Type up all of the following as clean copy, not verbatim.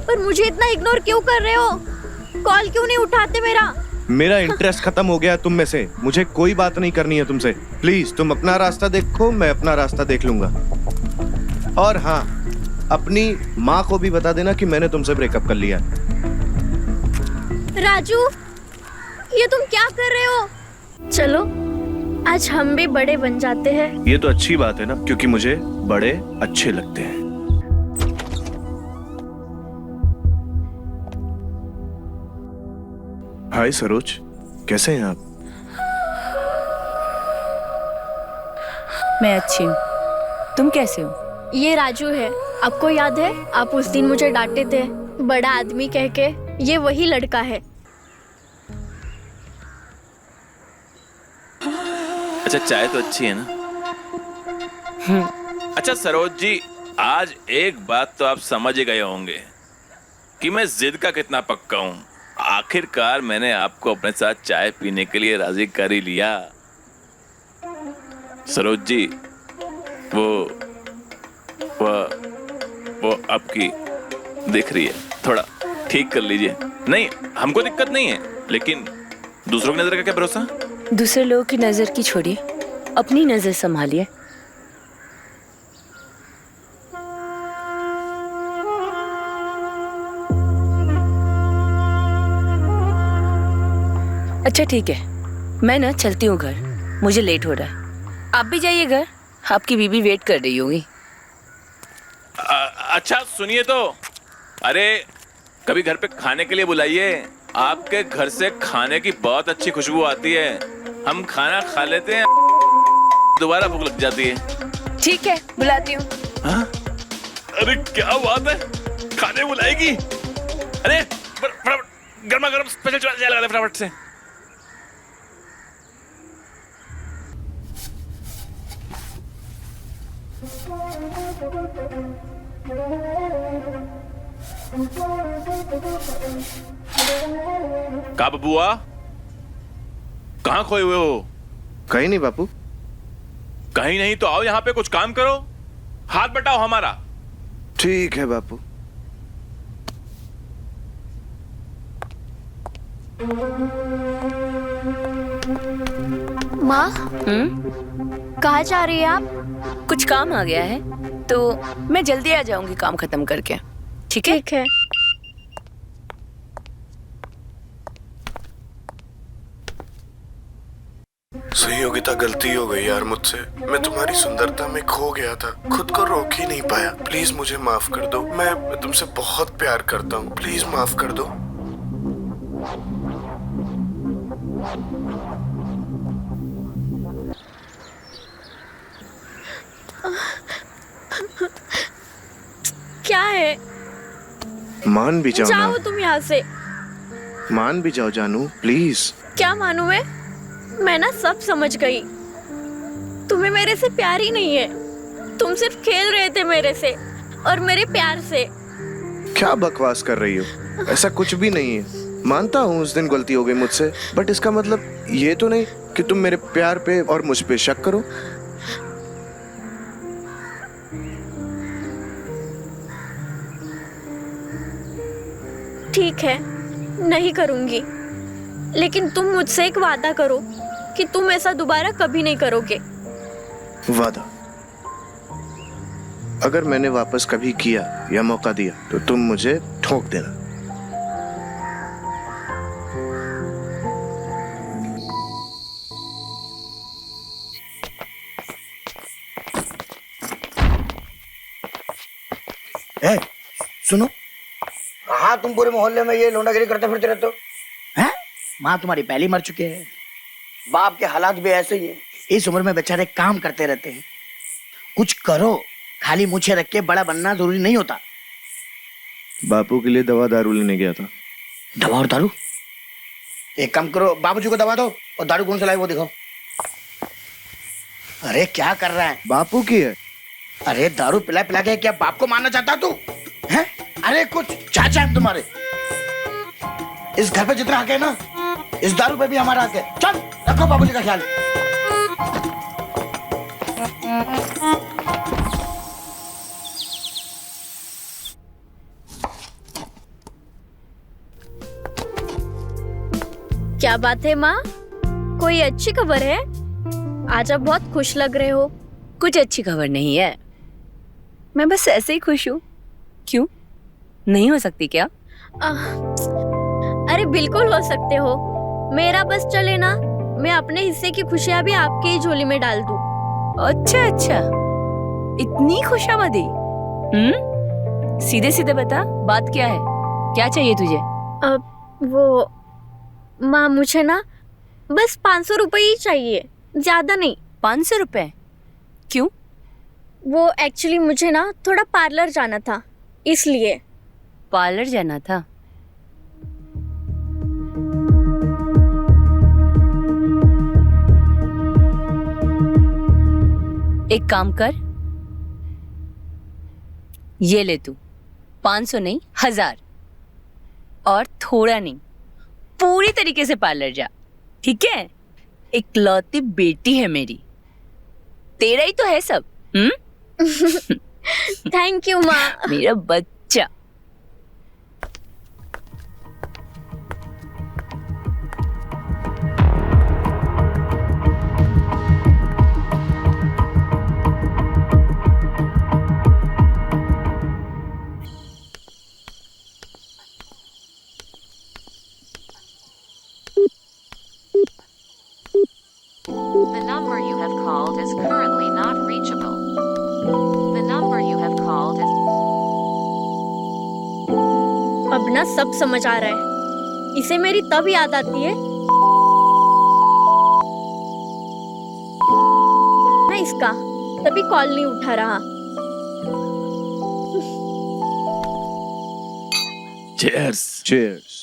पर मुझे इतना इग्नोर क्यों कर रहे हो? कॉल क्यों नहीं उठाते मेरा? मेरा इंटरेस्ट खत्म हो गया तुम में से। मुझे कोई बात नहीं करनी है तुमसे। प्लीज तुम अपना रास्ता देखो, मैं अपना रास्ता देख लूंगा। और हाँ, अपनी माँ को भी बता देना कि मैंने तुमसे ब्रेकअप कर लिया। राजू, ये तुम क्या कर रहे हो? चलो आज हम भी बड़े बन जाते हैं। ये तो अच्छी बात है ना, क्योंकि मुझे बड़े अच्छे लगते हैं। हाय सरोज, कैसे हैं आप? मैं अच्छी हूँ, तुम कैसे हो? ये राजू है, आपको याद है? आप उस दिन मुझे डांटे थे बड़ा आदमी कह के। ये वही लड़का है। अच्छा, चाय तो अच्छी है ना? अच्छा सरोज जी, आज एक बात तो आप समझ ही गए होंगे कि मैं जिद का कितना पक्का हूँ। आखिरकार मैंने आपको अपने साथ चाय पीने के लिए राजी कर ही लिया। सरोज जी, वो आपकी दिख रही है, थोड़ा ठीक कर लीजिए। नहीं, हमको दिक्कत नहीं है, लेकिन दूसरों की नजर का क्या भरोसा? दूसरे लोगों की नजर की छोड़िए, अपनी नजर संभालिए। अच्छा ठीक है, मैं ना चलती हूँ घर, मुझे लेट हो रहा है। आप भी जाइए घर, आपकी बीबी वेट कर रही होगी। अच्छा सुनिए तो, अरे कभी घर पे खाने के लिए बुलाइए। आपके घर से खाने की बहुत अच्छी खुशबू आती है। हम खाना खा लेते हैं, दोबारा भूख लग जाती है। ठीक है, बुलाती हूँ। हाँ? अरे क्या बात है, खाने बुलाएगी? अरे फटाफट गर्मा गर्म स्पेशल चाय लगा दे फटाफट से। का बबुआ, कहाँ खोए हुए हो? कहीं नहीं बापू। कहीं नहीं तो आओ यहाँ पे कुछ काम करो, हाथ बटाओ हमारा। ठीक है बापू। माँ, हम्म, कहाँ जा रही है आप? कुछ काम आ गया है तो मैं जल्दी आ जाऊंगी काम खत्म करके। ठीक है? ठीक है। सहयोगिता, गलती हो गई यार मुझसे। मैं तुम्हारी सुंदरता में खो गया था, खुद को रोक ही नहीं पाया। प्लीज मुझे माफ कर दो। मैं तुमसे बहुत प्यार करता हूँ, प्लीज माफ कर दो। क्या है? मान भी जाओ जाओ ना। तुम यहाँ से। मान भी जाओ जानू, प्लीज। क्या मानूं मैं ना सब समझ गई। तुम्हें मेरे से प्यार ही नहीं है। तुम सिर्फ खेल रहे थे मेरे से और मेरे प्यार से। क्या बकवास कर रही हो? ऐसा कुछ भी नहीं है। मानता हूँ उस दिन गलती हो गई मुझसे, बट इसका मतलब ये तो नहीं कि तुम मेरे प्यार पे और मुझ पे शक करो। ठीक है, नहीं करूंगी, लेकिन तुम मुझसे एक वादा करो कि तुम ऐसा दोबारा कभी नहीं करोगे। वादा? अगर मैंने वापस कभी किया या मौका दिया तो तुम मुझे ठोक देना। ए, सुनो। हाँ, तुम पूरे मोहल्ले में ये लोंडागिरी करते फिरते रहते हो हैं? माँ तुम्हारी पहली मर चुके हैं, बाप के हालात भी ऐसे ही है। इस उम्र में बेचारे काम करते रहते हैं। कुछ करो, खाली मुझे रख के बड़ा बनना जरूरी नहीं होता। बापू के लिए दवा दारू लेने गया था। दवा और दारू? एक काम करो, बाबूजी को दवा दो और दारू कौन सा लाए वो दिखाओ। अरे क्या कर रहा है? बापू की है। अरे दारू पिला पिला के क्या बाप को मारना चाहता तू हैं? अरे कुछ चाचा है तुम्हारे। इस घर पे जितना हक है ना, इस दारू पे भी हमारा हक है। चल रखो बाबूजी का ख्याल। क्या बात है माँ, कोई अच्छी खबर है? आज आप बहुत खुश लग रहे हो। कुछ अच्छी खबर नहीं है, मैं बस ऐसे ही खुश हूँ। क्यों, नहीं हो सकती क्या? अरे बिल्कुल हो सकते हो, मेरा बस चले ना, मैं अपने हिस्से की खुशियाँ भी आपकी ही झोली में डाल दूँ। अच्छा अच्छा, इतनी खुशामदी। सीधे सीधे बता, बात क्या है, क्या चाहिए तुझे? वो माँ, मुझे ना बस 500 रुपए ही चाहिए, ज्यादा नहीं। 500 रुपए? क्यों? वो एक्चुअली मुझे ना थोड़ा पार्लर जाना था, इसलिए। पार्लर जाना था? एक काम कर, ये ले तू, 500 नहीं 1000, और थोड़ा नहीं, पूरी तरीके से पार्लर जा, ठीक है? इकलौती बेटी है मेरी, तेरा ही तो है सब। थैंक यू माँ। मेरा बच्चा। The number you have called is currently not reachable. The number you have called is... अब ना सब समझ आ रहा है, इसे मेरी तब याद आती है ना इसका, तभी कॉल नहीं उठा रहा। चीयर्स। चीयर्स।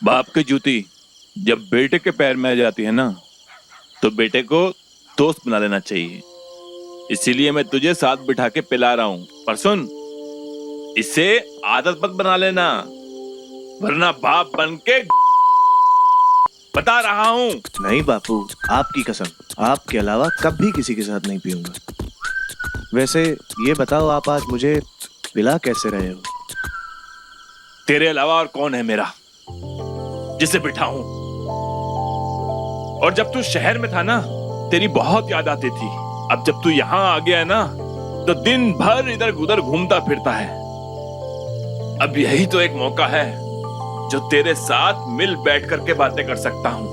बाप की जूती जब बेटे के पैर में आ जाती है ना, तो बेटे को दोस्त बना लेना चाहिए। इसीलिए मैं तुझे साथ बिठा के पिला रहा हूं, पर सुन, इसे आदत मत बना लेना, वरना बाप बन के बता रहा हूं। नहीं बापू, आपकी कसम, आपके अलावा कभी किसी के साथ नहीं पीऊंगा। वैसे ये बताओ, आप आज मुझे पिला कैसे रहे हो? तेरे अलावा और कौन है मेरा जिसे बिठाऊं? और जब तू शहर में था ना, तेरी बहुत याद आती थी। अब जब तू यहाँ आ गया है ना, तो दिन भर इधर उधर घूमता फिरता है। अब यही तो एक मौका है जो तेरे साथ मिल बैठ करके बातें कर सकता हूं।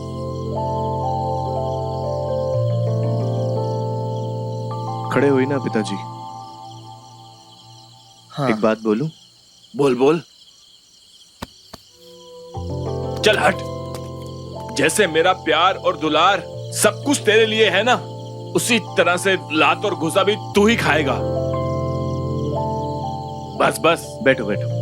खड़े हुई ना पिताजी। हाँ। एक बात बोलूं? बोल बोल। चल हट। जैसे मेरा प्यार और दुलार सब कुछ तेरे लिए है ना, उसी तरह से लात और घुसा भी तू ही खाएगा। बस बस, बैठो बैठो।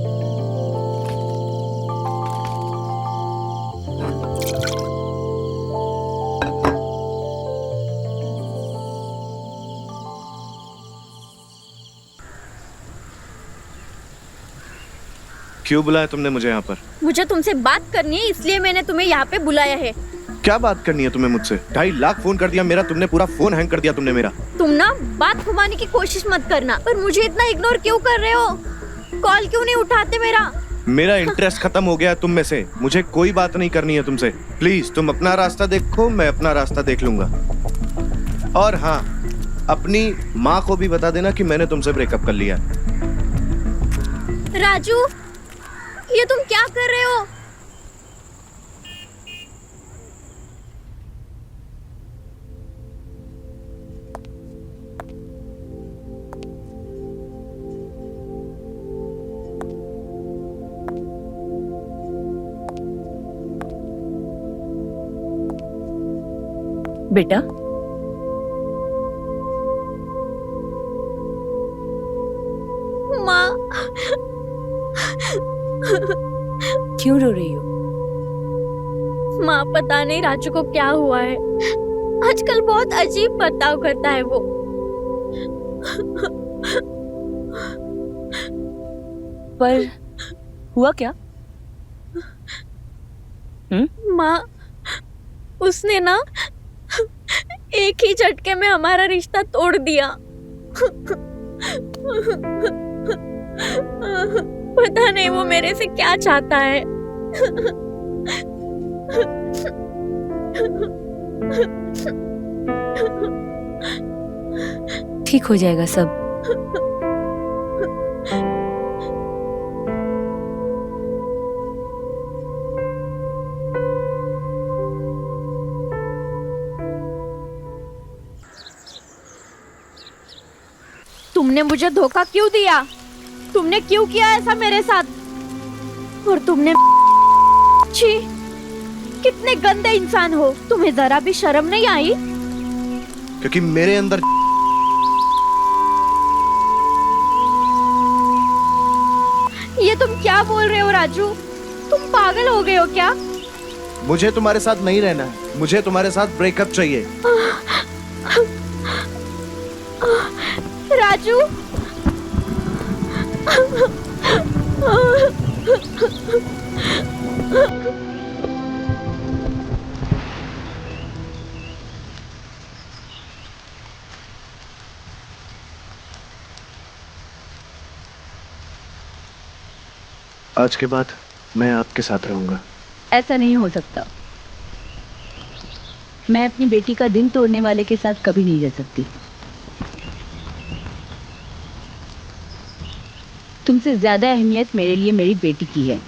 क्यों बुलाया तुमने मुझे यहाँ पर? मुझे तुमसे बात करनी है, इसलिए मैंने तुम्हें यहाँ पे बुलाया है। क्या बात करनी है तुम्हें मुझसे? 2.5 लाख फोन कर दिया मेरा तुमने, पूरा फोन हैंग कर दिया तुमने मेरा। तुम ना बात घुमाने की कोशिश मत करना, पर मुझे इतना इग्नोर क्यों कर रहे हो? कॉल क्यों नहीं उठाते मेरा? मेरा इंटरेस्ट खत्म हो गया तुम में से, मुझे कोई बात नहीं करनी है तुमसे। प्लीज तुम अपना रास्ता देखो, मैं अपना रास्ता देख लूंगा। और हाँ, अपनी माँ को भी बता देना कि मैंने तुमसे ब्रेकअप कर लिया। राजू, ये तुम क्या कर रहे हो? बेटा, माँ, क्यों रो रही हो? माँ, पता नहीं राजू को क्या हुआ है, आजकल बहुत अजीब बर्ताव करता है वो। पर हुआ क्या? माँ, उसने ना एक ही झटके में हमारा रिश्ता तोड़ दिया। पता नहीं वो मेरे से क्या चाहता है। ठीक हो जाएगा सब। तुमने मुझे धोखा क्यों दिया? तुमने क्यों किया ऐसा मेरे साथ? और तुमने छी, कितने गंदे इंसान हो। तुम्हें जरा भी शर्म नहीं आई? क्योंकि मेरे अंदर ये तुम क्या बोल रहे हो राजू? तुम पागल हो गए हो क्या? मुझे तुम्हारे साथ नहीं रहना है, मुझे तुम्हारे साथ ब्रेकअप चाहिए। राजू, आज के बाद मैं आपके साथ रहूंगा। ऐसा नहीं हो सकता। मैं अपनी बेटी का दिल तोड़ने वाले के साथ कभी नहीं रह सकती। तुमसे ज्यादा अहमियत मेरे लिए मेरी बेटी की है।